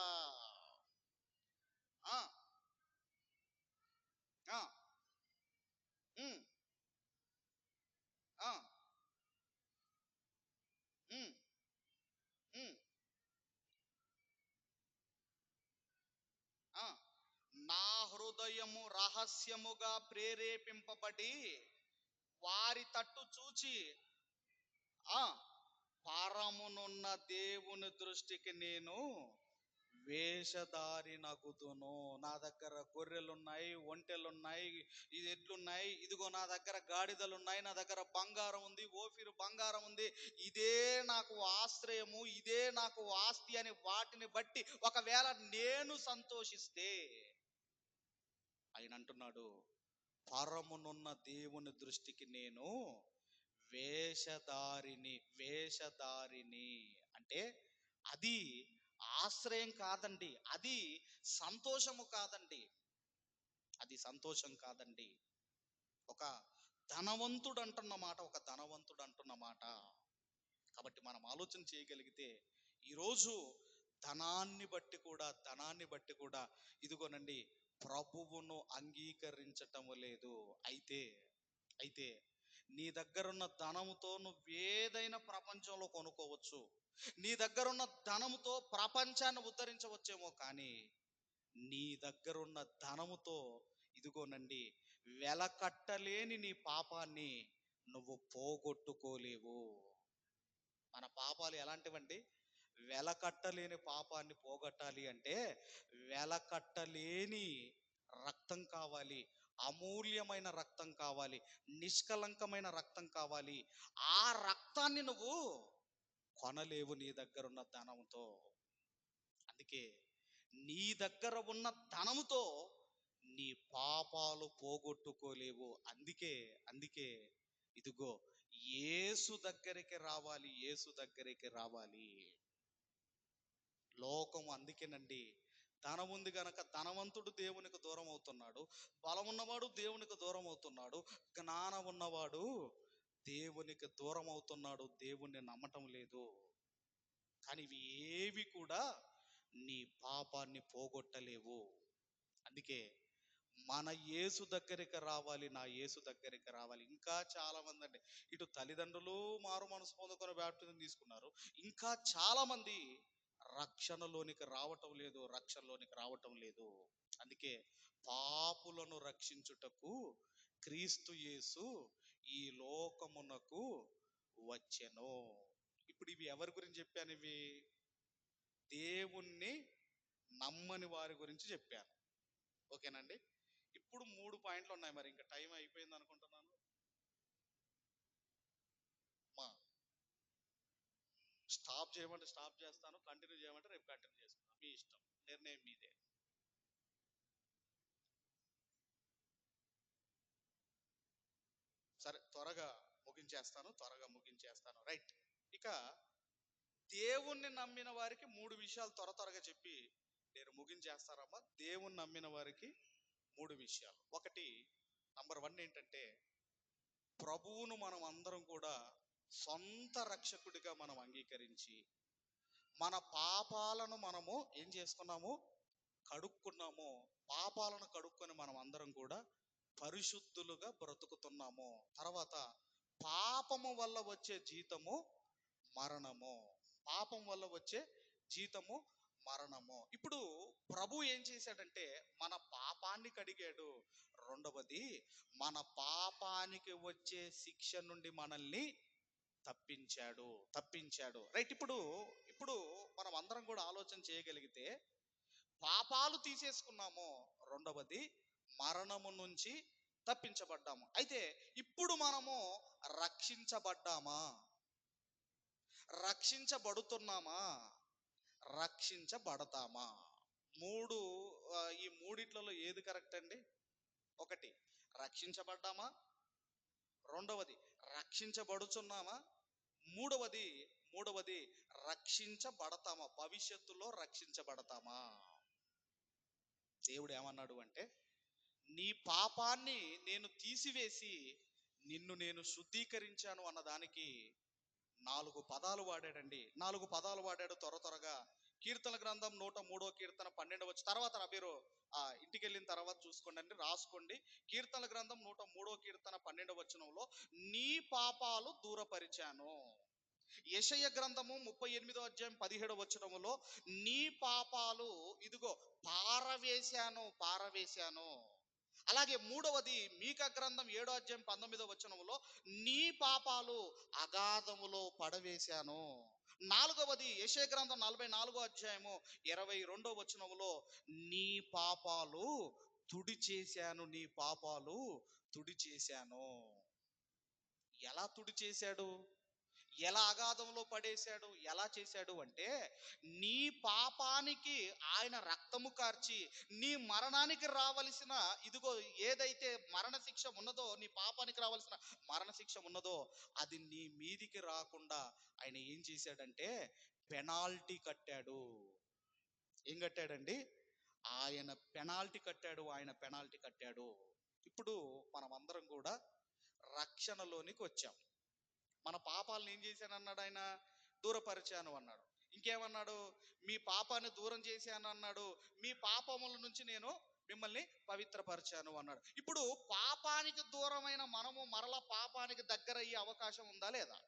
నా హృదయము రహస్యముగా ప్రేరేపింపబడి వారి తట్టు చూచి పరమునున్న దేవుని దృష్టికి నేను వేషధారి నగుదును. నా దగ్గర గొర్రెలున్నాయి, ఒంటెలున్నాయి, ఇది ఎడ్లున్నాయి, ఇదిగో నా దగ్గర గాడిదలున్నాయి, నా దగ్గర బంగారం ఉంది, ఓఫీరు బంగారం ఉంది, ఇదే నాకు ఆశ్రయము, ఇదే నాకు ఆస్తి అని వాటిని బట్టి ఒకవేళ నేను సంతోషిస్తే, ఆయన అంటున్నాడు, పరమునున్న దేవుని దృష్టికి నేను వేషధారిని అంటే అది ఆశ్రయం కాదండి, అది సంతోషము కాదండి, అది సంతోషం కాదండి. ఒక ధనవంతుడు అంటున్న మాట, ఒక ధనవంతుడు అంటున్న మాట. కాబట్టి మనం ఆలోచన చేయగలిగితే ఈరోజు ధనాన్ని బట్టి కూడా ఇదిగోనండి ప్రభువును అంగీకరించటం లేదు. అయితే అయితే నీ దగ్గరున్న ధనముతో నువ్వేదైనా ప్రపంచంలో కొనుక్కోవచ్చు, నీ దగ్గరున్న ధనముతో ప్రపంచాన్ని ఉద్ధరించవచ్చేమో, కానీ నీ దగ్గరున్న ధనముతో ఇదిగోనండి వెలకట్టలేని నీ పాపాన్ని నువ్వు పోగొట్టుకోలేవు. మన పాపాలు ఎలాంటివండి? వెలకట్టలేని పాపాన్ని పోగొట్టాలి అంటే వెలకట్టలేని రక్తం కావాలి, అమూల్యమైన రక్తం కావాలి, నిష్కలంకమైన రక్తం కావాలి. ఆ రక్తాన్ని నువ్వు కొనలేవు నీ దగ్గర ఉన్న ధనంతో. అందుకే నీ దగ్గర ఉన్న ధనముతో నీ పాపాలు పోగొట్టుకోలేవు. అందుకే ఇదిగో యేసు దగ్గరికి రావాలి, యేసు దగ్గరికి రావాలి. లోకం అందుకేనండి, ధనం ఉంది గనక ధనవంతుడు దేవునికి దూరం అవుతున్నాడు, బలం ఉన్నవాడు దేవునికి దూరం అవుతున్నాడు, జ్ఞానం ఉన్నవాడు దేవునికి దూరం అవుతున్నాడు, దేవుణ్ణి నమ్మటం లేదు. కానీ ఇవి ఏవి కూడా నీ పాపాన్ని పోగొట్టలేవు. అందుకే మన యేసు దగ్గరికి రావాలి, నా యేసు దగ్గరికి రావాలి. ఇంకా చాలా మంది అండి, ఇటు తల్లిదండ్రులు మారు మనసు పొందుకొని బాప్టిజం తీసుకున్నారు, ఇంకా చాలా మంది రక్షణలోనికి రావటం లేదు. అందుకే పాపులను రక్షించుటకు క్రీస్తు యేసు ఈ లోకమునకు వచ్చెను. ఇప్పుడు ఇవి ఎవరి గురించి చెప్పాను? ఇవి దేవుణ్ణి నమ్మని వారి గురించి చెప్పాను. ఓకేనండి. ఇప్పుడు 3 పాయింట్లు ఉన్నాయి. మరి ఇంకా టైం అయిపోయింది అనుకుంటున్నాను. మా స్టాప్ చేయమంటే స్టాప్ చేస్తాను, కంటిన్యూ చేయమంటే రేపు కంటిన్యూ చేస్తాను, మీ ఇష్టం, నిర్ణయం మీదే. సరే, త్వరగా ముగించేస్తాను. రైట్. ఇక దేవుణ్ణి నమ్మిన వారికి 3 విషయాలు త్వరగా చెప్పి నేను ముగించేస్తానమ్మా. దేవుణ్ణి నమ్మిన వారికి 3 విషయాలు. ఒకటి, నంబర్ 1 ఏంటంటే, ప్రభువును మనం అందరం కూడా సొంత రక్షకుడిగా మనం అంగీకరించి మన పాపాలను మనము ఏం చేసుకున్నాము? కడుక్కున్నాము. పాపాలను కడుక్కొని మనం అందరం కూడా పరిశుద్ధులుగా బ్రతుకుతున్నాము. తర్వాత పాపము వల్ల వచ్చే జీతము మరణము. పాపం వల్ల వచ్చే జీతము మరణము. ఇప్పుడు ప్రభు ఏం చేశాడంటే మన పాపాన్ని కడిగాడు. రెండవది, మన పాపానికి వచ్చే శిక్ష నుండి మనల్ని తప్పించాడు. రైట్. ఇప్పుడు మనం అందరం కూడా ఆలోచన చేయగలిగితే పాపాలు తీసేసుకున్నాము, రెండవది మరణము నుంచి తప్పించబడ్డాము. అయితే ఇప్పుడు మనము రక్షించబడ్డామా? రక్షించబడుతున్నామా? రక్షించబడతామా? మూడు ఈ మూడిట్లలో ఏది కరెక్ట్ అండి? ఒకటి, రక్షించబడ్డామా? రెండవది, రక్షించబడుచున్నామా? మూడవది రక్షించబడతామా? భవిష్యత్తులో రక్షించబడతామా? దేవుడు ఏమన్నాడు అంటే, నీ పాపాన్ని నేను తీసివేసి నిన్ను నేను శుద్ధీకరించాను అన్నదానికి 4 పదాలు వాడాడండి. 4 పదాలు వాడాడు. త్వరగా కీర్తన గ్రంథం 103వ కీర్తన 12వ వచ్చి తర్వాత మీరు ఇంటికి వెళ్ళిన తర్వాత చూసుకోండి అండి, రాసుకోండి. కీర్తన గ్రంథం 103వ కీర్తన 12వ వచనంలో నీ పాపాలు దూరపరిచాను. యెషయా గ్రంథము 38వ అధ్యాయం 17వ వచనములో నీ పాపాలు ఇదిగో పారవేశాను. అలాగే మూడవది మీకా గ్రంథం 7వ అధ్యాయం 19వ వచనములో నీ పాపాలు అగాధములో పడవేశాను. నాలుగవది యెషయా గ్రంథం 44 అధ్యాయము 22 వచనములో, నీ పాపాలు తుడి చేశాను, నీ పాపాలు తుడి చేశాను. ఎలా తుడి చేశాడు? ఎలా అగాధంలో పడేశాడు? ఎలా చేశాడు అంటే, నీ పాపానికి ఆయన రక్తము కార్చి, నీ మరణానికి రావలసిన, ఇదిగో ఏదైతే మరణ శిక్ష ఉన్నదో, నీ పాపానికి రావాల్సిన మరణ శిక్ష ఉన్నదో, అది నీ మీదికి రాకుండా ఆయన ఏం చేశాడంటే పెనాల్టీ కట్టాడు. ఏం కట్టాడండి? ఆయన పెనాల్టీ కట్టాడు, ఆయన పెనాల్టీ కట్టాడు. ఇప్పుడు మనం అందరం కూడా రక్షణలోనికి వచ్చాం. మన పాపాలను ఏం చేశాను అన్నాడు ఆయన? దూరపరిచాను అన్నాడు. ఇంకేమన్నాడు? మీ పాపాన్ని దూరం చేశాను అన్నాడు. మీ పాపముల నుంచి నేను మిమ్మల్ని పవిత్రపరిచాను అన్నాడు. ఇప్పుడు పాపానికి దూరమైన మనము మరలా పాపానికి దగ్గర అయ్యే అవకాశం ఉందా లేదా?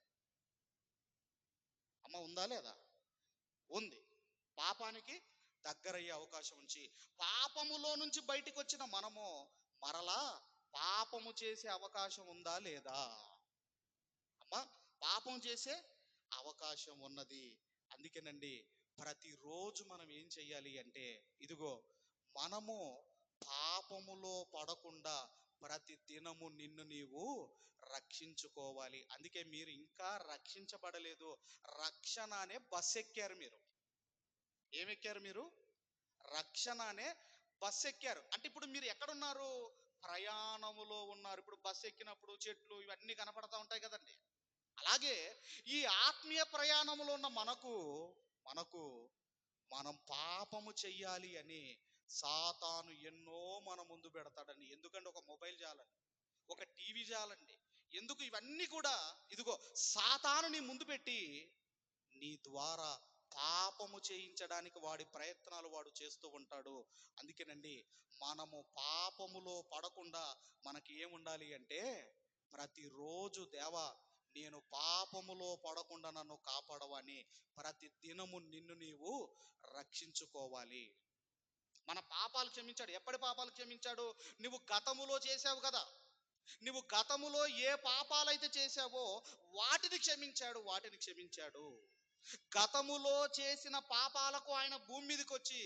అమ్మ, ఉందా లేదా? ఉంది. పాపానికి దగ్గరయ్యే అవకాశం ఉంచి, పాపములో నుంచి బయటికి వచ్చిన మనము మరలా పాపము చేసే అవకాశం ఉందా లేదా? అమ్మా, పాపం చేసే అవకాశం ఉన్నది. అందుకేనండి ప్రతిరోజు మనం ఏం చెయ్యాలి అంటే, ఇదిగో మనము పాపములో పడకుండా ప్రతి దినము నిన్ను నీవు రక్షించుకోవాలి. అందుకే మీరు ఇంకా రక్షించబడలేదు. రక్షణ అనే బస్ ఎక్కారు మీరు. ఏమెక్కారు మీరు? రక్షణ అనే బస్ ఎక్కారు. అంటే ఇప్పుడు మీరు ఎక్కడున్నారు? ప్రయాణములో ఉన్నారు. ఇప్పుడు బస్ ఎక్కినప్పుడు చెట్లు ఇవన్నీ కనపడతా ఉంటాయి కదండి. అలాగే ఈ ఆత్మీయ ప్రయాణంలో ఉన్న మనకు మనం పాపము చెయ్యాలి అని సాతాను ఎన్నో మన ముందు పెడతాడండి. ఎందుకంటే ఒక మొబైల్ చాలండి, ఒక టీవీ చాలండి. ఎందుకు ఇవన్నీ కూడా? ఇదిగో సాతాను నీ ముందు పెట్టి నీ ద్వారా పాపము చేయించడానికి వాడి ప్రయత్నాలు వాడు చేస్తూ ఉంటాడు. అందుకేనండి మనము పాపములో పడకుండా మనకి ఏముండాలి అంటే, ప్రతిరోజు దేవా నేను పాపములో పడకుండా నన్ను కాపాడవని ప్రతి దినము నిన్ను నీవు రక్షించుకోవాలి. మన పాపాలు క్షమించాడు. ఎప్పటి పాపాలు క్షమించాడు? నువ్వు గతములో చేసావు కదా, నువ్వు గతములో ఏ పాపాలైతే చేసావో వాటిని క్షమించాడు, వాటిని క్షమించాడు. గతములో చేసిన పాపాలకు ఆయన భూమి మీదకి వచ్చి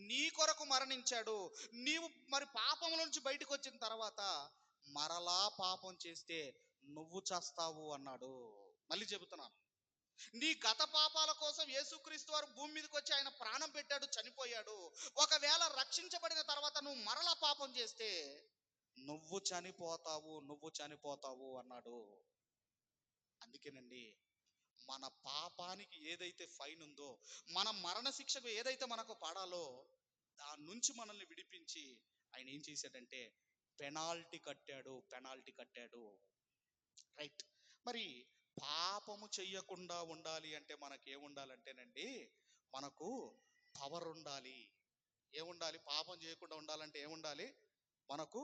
నీ కొరకు మరణించాడు. నీవు మరి పాపముల నుంచి బయటకు వచ్చిన తర్వాత మరలా పాపం చేస్తే నువ్వు చస్తావు అన్నాడు. మళ్ళీ చెబుతున్నాను, నీ గత పాపాల కోసం యేసుక్రీస్తు వారు భూమి మీదకి వచ్చి ఆయన ప్రాణం పెట్టాడు, చనిపోయాడు. ఒకవేళ రక్షించబడిన తర్వాత నువ్వు మరలా పాపం చేస్తే నువ్వు చనిపోతావు, నువ్వు చనిపోతావు అన్నాడు. అందుకేనండి మన పాపానికి ఏదైతే ఫైన్ ఉందో, మన మరణ శిక్షకు ఏదైతే మనకు పడాలో, దాని నుంచి మనల్ని విడిపించి ఆయన ఏం చేశాడంటే పెనాల్టీ కట్టాడు, పెనాల్టీ కట్టాడు. రైట్. మరి పాపము చెయ్యకుండా ఉండాలి అంటే మనకి ఏముండాలంటేనండి, మనకు పవర్ ఉండాలి. ఏముండాలి? పాపం చేయకుండా ఉండాలంటే ఏముండాలి? మనకు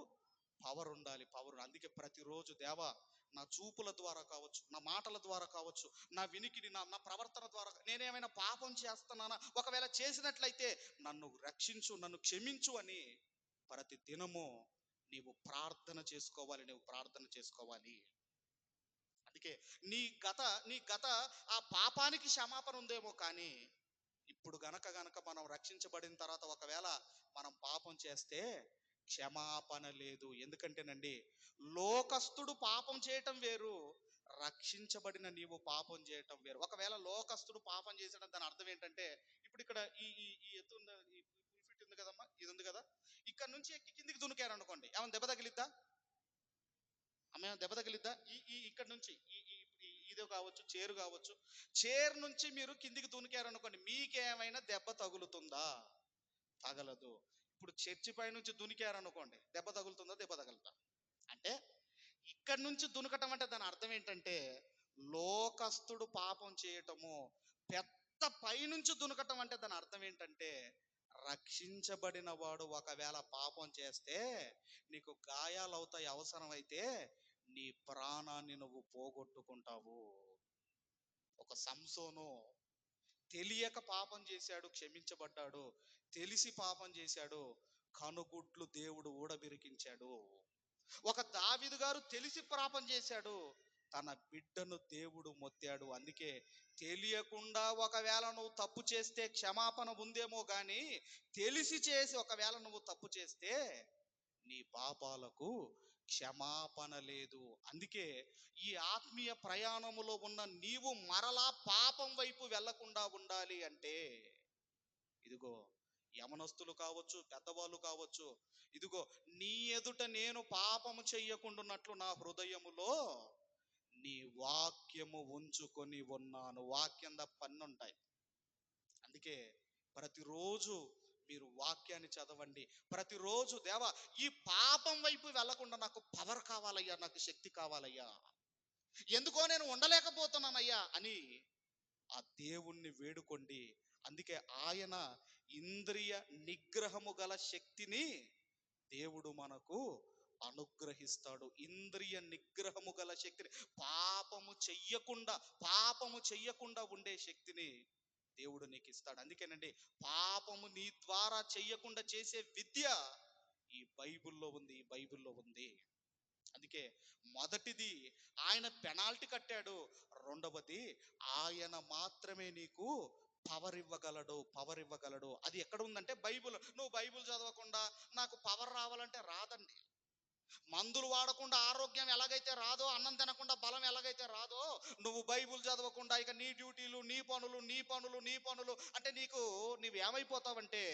పవర్ ఉండాలి, పవర్. అందుకే ప్రతిరోజు దేవా నా చూపుల ద్వారా కావచ్చు, నా మాటల ద్వారా కావచ్చు, నా వినికిడి, నా ప్రవర్తన ద్వారా నేనేమైనా పాపం చేస్తున్నానా, ఒకవేళ చేసినట్లయితే నన్ను రక్షించు, నన్ను క్షమించు అని ప్రతి దినము నీవు ప్రార్థన చేసుకోవాలి, నీవు ప్రార్థన చేసుకోవాలి. అందుకే నీ గత ఆ పాపానికి క్షమాపణ ఉందేమో, కానీ ఇప్పుడు గనక మనం రక్షించబడిన తర్వాత ఒకవేళ మనం పాపం చేస్తే క్షమాపణ లేదు. ఎందుకంటేనండి లోకస్తుడు పాపం చేయటం వేరు, రక్షించబడిన నీవు పాపం చేయటం వేరు. ఒకవేళ లోకస్తుడు పాపం చేసడం దాని అర్థం ఏంటంటే, ఇప్పుడు ఇక్కడ ఈ ఈ ఈ ఎత్తు ఉంది, ఈ పుల్ఫిట్ ఉంది కదమ్మా, ఇది ఉంది కదా, ఇక్కడ నుంచి ఎక్కి కిందికి దునికారు అనుకోండి, ఏమైనా దెబ్బ తగిలిద్దా? ఆమె దెబ్బ తగిలిద్దా? ఈ ఈ ఇక్కడ నుంచి ఇది కావచ్చు, చేరు కావచ్చు, చేరు నుంచి మీరు కిందికి దునికారు అనుకోండి, మీకేమైనా దెబ్బ తగులుతుందా? తగలదు. ఇప్పుడు చర్చి పై నుంచి దునికారు అనుకోండి, దెబ్బ తగులుతుందా? దెబ్బ తగలుతా? అంటే ఇక్కడి నుంచి దునకటం అంటే దాని అర్థం ఏంటంటే, లోకస్తుడు పాపం చేయటము. పెద్ద పైనుంచి దునకటం అంటే దాని అర్థం ఏంటంటే, రక్షించబడిన వాడు ఒకవేళ పాపం చేస్తే నీకు గాయాలు అవుతాయి, అవసరమైతే నీ ప్రాణాన్ని నువ్వు పోగొట్టుకుంటావు. ఒక సంసోను తెలియక పాపం చేశాడు, క్షమించబడ్డాడు. తెలిసి పాపం చేశాడు, కనుగుడ్లు దేవుడు ఊడబిరికించాడు. ఒక దావీదు గారు తెలిసి పాపం చేశాడు, తన బిడ్డను దేవుడు మొత్తాడు. అందుకే తెలియకుండా ఒకవేళ నువ్వు తప్పు చేస్తే క్షమాపణ ఉందేమో కానీ, తెలిసి చేసి ఒకవేళ నువ్వు తప్పు చేస్తే నీ పాపాలకు క్షమాపణ లేదు. అందుకే ఈ ఆత్మీయ ప్రయాణములో ఉన్న నీవు మరలా పాపం వైపు వెళ్లకుండా ఉండాలి అంటే, ఇదిగో యమనస్తులు కావచ్చు, పెద్దవాళ్ళు కావచ్చు, ఇదిగో నీ ఎదుట నేను పాపము చెయ్యకుండాన్నట్లు నా హృదయములో నీ వాక్యము ఉంచుకొని ఉన్నాను. వాక్యం తప్ప అన్నీ ఉంటాయి. అందుకే ప్రతిరోజు మీరు వాక్యాన్ని చదవండి. ప్రతిరోజు దేవా ఈ పాపం వైపు వెళ్లకుండా నాకు పవర్ కావాలయ్యా, నాకు శక్తి కావాలయ్యా, ఎందుకో నేను ఉండలేకపోతున్నానయ్యా అని ఆ దేవుణ్ణి వేడుకోండి. అందుకే ఆయన ఇంద్రియ నిగ్రహము గల శక్తిని దేవుడు మనకు అనుగ్రహిస్తాడు. ఇంద్రియ నిగ్రహము గల శక్తిని, పాపము చెయ్యకుండా ఉండే శక్తిని దేవుడు నీకు ఇస్తాడు. అందుకేనండి, పాపము నీ ద్వారా చెయ్యకుండా చేసే విద్య ఈ బైబిల్లో ఉంది. అందుకే మొదటిది ఆయన పెనాల్టీ కట్టాడు. రెండవది ఆయన మాత్రమే నీకు పవర్ ఇవ్వగలడు. అది ఎక్కడ ఉందంటే బైబిల్. నువ్వు బైబిల్ చదవకుండా నాకు పవర్ రావాలంటే రాదండి. మందులు వాడకుండా ఆరోగ్యం ఎలాగైతే రాదో, అన్నం తినకుండా బలం ఎలాగైతే రాదో, నువ్వు బైబిల్ చదవకుండా ఇక నీ డ్యూటీలు, నీ పనులు అంటే నీవు ఏమైపోతావంటే,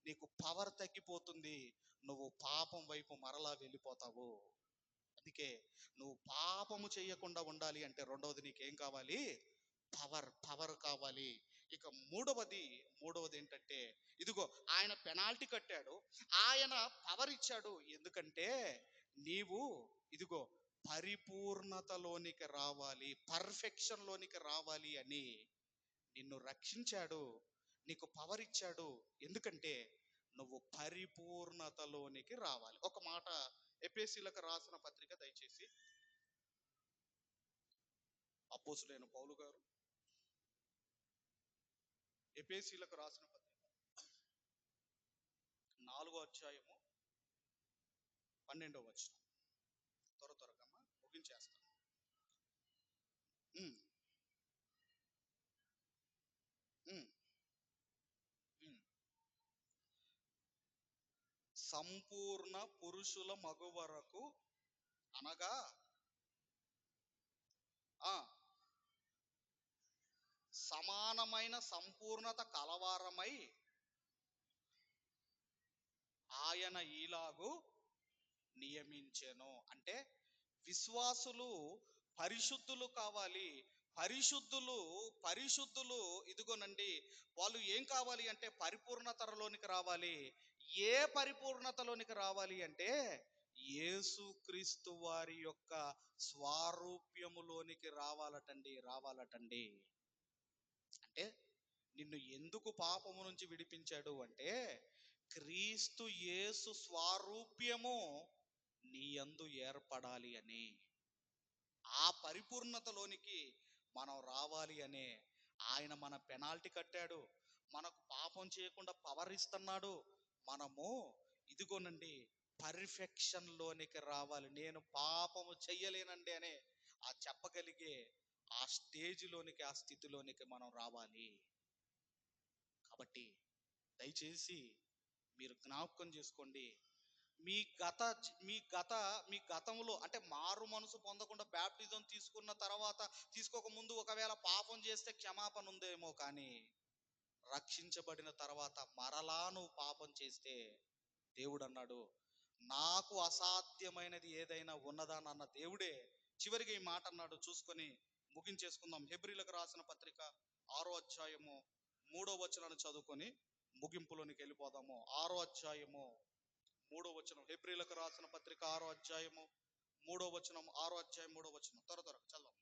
నీకు పవర్ తగ్గిపోతుంది. నువ్వు పాపం వైపు మరలా వెళ్ళిపోతావు. అందుకే నువ్వు పాపము చేయకుండా ఉండాలి అంటే రెండవది నీకేం కావాలి? పవర్ కావాలి. ఇక మూడవది ఏంటంటే, ఇదిగో ఆయన పెనాల్టీ కట్టాడు, ఆయన పవర్ ఇచ్చాడు. ఎందుకంటే నీవు ఇదిగో పరిపూర్ణతలోనికి రావాలి, పర్ఫెక్షన్ లోనికి రావాలి అని నిన్ను రక్షించాడు, నీకు పవర్ ఇచ్చాడు. ఎందుకంటే నువ్వు పరిపూర్ణతలోనికి రావాలి. ఒక మాట ఎఫెసీయులకు రాసిన పత్రిక దయచేసి, అపోస్తలుడైన పౌలు గారు ఎఫెసీయులకు రాసిన పత్రిక 4వ అధ్యాయము 12వ వచనం. త్వరగా ముగించేస్తాను. ఉమ్, ఉమ్, ఉమ్. సంపూర్ణ పురుషుల మగు వరకు, అనగా సమానమైన సంపూర్ణత కలవారమై ఆయన ఈలాగు నియమించెను. అంటే విశ్వాసులు పరిశుద్ధులు కావాలి. పరిశుద్ధులు ఇదిగోనండి, వాళ్ళు ఏం కావాలి అంటే పరిపూర్ణతలోనికి రావాలి. ఏ పరిపూర్ణతలోనికి రావాలి అంటే యేసుక్రీస్తు వారి యొక్క స్వారూప్యములోనికి రావాలటండి. అంటే నిన్ను ఎందుకు పాపము నుంచి విడిపించాడు అంటే, క్రీస్తు యేసు స్వారూప్యము నీ యందు ఏర్పడాలి అని, ఆ పరిపూర్ణతలోనికి మనం రావాలి అనే ఆయన మన పెనాల్టీ కట్టాడు, మనకు పాపం చేయకుండా పవర్ ఇస్తున్నాడు. మనము ఇదిగోనండి పర్ఫెక్షన్ లోనికి రావాలి. నేను పాపము చెయ్యలేనండి అనే ఆ చెప్పగలిగే ఆ స్టేజ్లోనికి, ఆ స్థితిలోనికి మనం రావాలి. కాబట్టి దయచేసి మీరు జ్ఞాపకం చేసుకోండి, మీ గతంలో అంటే మారు మనసు పొందకుండా బ్యాప్టిజం తీసుకున్న తర్వాత, తీసుకోక ముందు ఒకవేళ పాపం చేస్తే క్షమాపణ ఉందేమో, కానీ రక్షించబడిన తర్వాత మరలా నువ్వు పాపం చేస్తే దేవుడు అన్నాడు, నాకు అసాధ్యమైనది ఏదైనా ఉన్నదా అన్న దేవుడే చివరికి ఈ మాట అన్నాడు. చూసుకొని ముగించేసుకుందాం. హెబ్రీలకు రాసిన పత్రిక 6వ అధ్యాయము 3వ వచనాన్ని చదువుకొని ముగింపులోనికి వెళ్ళిపోదాము. 6వ అధ్యాయము 3వ వచనం. హెబ్రీలకు రాసిన పత్రిక 6వ అధ్యాయము 3వ వచనం. 6వ అధ్యాయం 3వ వచనం. త్వరగా చదవం.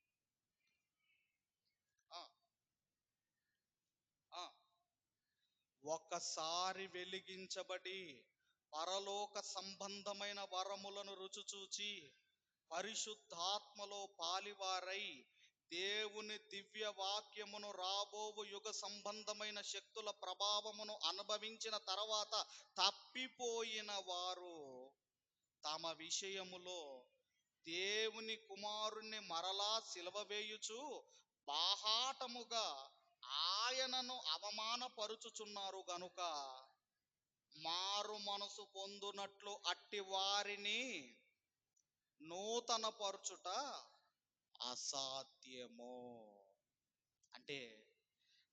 ఒకసారి వెలిగించబడి పరలోక సంబంధమైన వరములను రుచి చూచి పరిశుద్ధాత్మలో పాలివారై దేవుని దివ్య వాక్యమును రాబోవు యుగ సంబంధమైన శక్తుల ప్రభావమును అనుభవించిన తర్వాత తప్పిపోయిన వారు తమ విషయములో దేవుని కుమారుణ్ణి మరలా సిలువ వేయుచు బాహాటముగా ఆయనను అవమానపరుచుచున్నారు గనుక మారు మనసు పొందునట్లు అట్టి వారిని నూతన పరుచుట అసాధ్యము. అంటే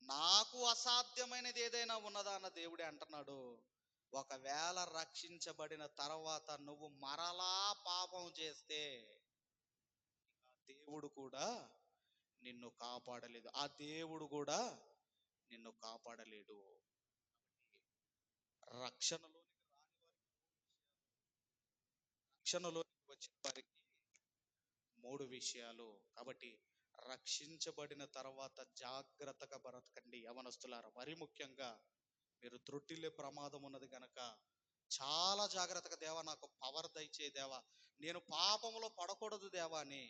నాకు అసాధ్యమైనది ఏదైనా ఉన్నదా అన్న దేవుడే అంటున్నాడు. ఒకవేళ రక్షించబడిన తర్వాత నువ్వు మరలా పాపం చేస్తే దేవుడు కూడా నిన్ను కాపాడలేదు, ఆ దేవుడు కూడా నిన్ను కాపాడలేడు. రక్షణలోనికి రాని వారికి రక్షణలోనికి వచ్చిన వారికి మూడు విషయాలు. కాబట్టి రక్షించబడిన తర్వాత జాగ్రత్తగా బ్రతకండి యవనస్తులారా. మరి ముఖ్యంగా మీరు త్రుటిల్లే ప్రమాదం ఉన్నది కనుక చాలా జాగ్రత్తగా, దేవా నాకు పవర్ దయచే దేవా, నేను పాపంలో పడకూడదు దేవా అని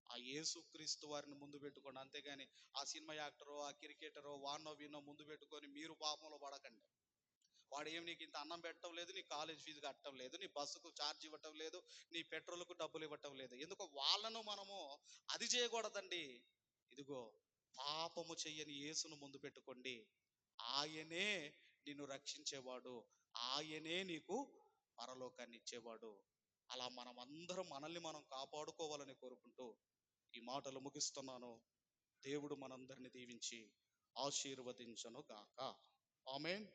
ఆ యేసుక్రీస్తు వారిని ముందు పెట్టుకోండి. అంతేగాని ఆ సినిమా యాక్టరో ఆ క్రికెటరో వాన్నో వీన్నో ముందు పెట్టుకొని మీరు పాపంలో పడకండి. వాడు ఏమి నీకు ఇంత అన్నం పెట్టడం లేదు, నీ కాలేజ్ ఫీజు కట్టడం లేదు, నీ బస్సుకు ఛార్జ్ ఇవ్వటం లేదు, నీ పెట్రోల్కు డబ్బులు ఇవ్వటం లేదు. ఎందుకో వాళ్ళను మనము అది చేయకూడదండి. ఇదిగో పాపము చెయ్యని యేసును ముందు పెట్టుకోండి. ఆయనే నిన్ను రక్షించేవాడు, ఆయనే నీకు పరలోకాన్ని ఇచ్చేవాడు. అలా మనం అందరం మనల్ని మనం కాపాడుకోవాలని కోరుకుంటూ ఈ మాటలు ముగిస్తున్నాను. దేవుడు మనందరిని దీవించి ఆశీర్వదించను గాక. ఆమేన్.